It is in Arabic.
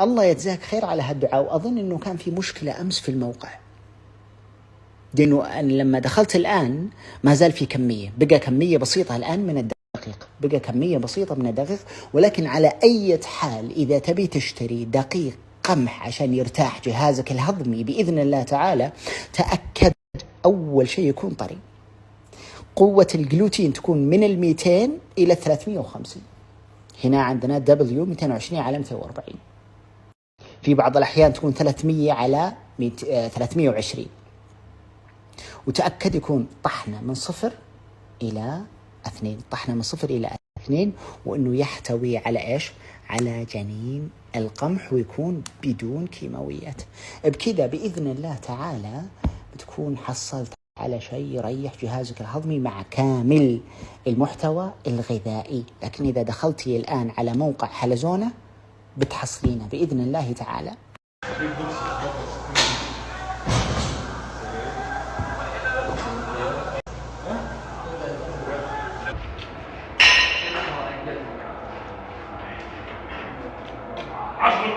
الله يجزاك خير على هالدعاء. وأظن أنه كان في مشكلة أمس في الموقع، لأنه لما دخلت الآن ما زال في كمية، بقى كمية بسيطة الآن من الدقيق، بقى كمية بسيطة من الدقيق. ولكن على أي حال إذا تبي تشتري دقيق قمح عشان يرتاح جهازك الهضمي بإذن الله تعالى، تأكد أول شيء يكون طري. قوة الجلوتين تكون من 200 إلى 350. هنا عندنا دبليو 220 على 240. في بعض الأحيان تكون 300 على 320. وتأكد يكون طحنة من 0 إلى 2، طحنة من 0 إلى 2، وأنه يحتوي على إيش؟ على جنين القمح، ويكون بدون كيماويات. بكذا بإذن الله تعالى بتكون حصلت على شيء يريح جهازك الهضمي مع كامل المحتوى الغذائي. لكن إذا دخلتي الآن على موقع حلزونة بتحصلينه بإذن الله تعالى. عشان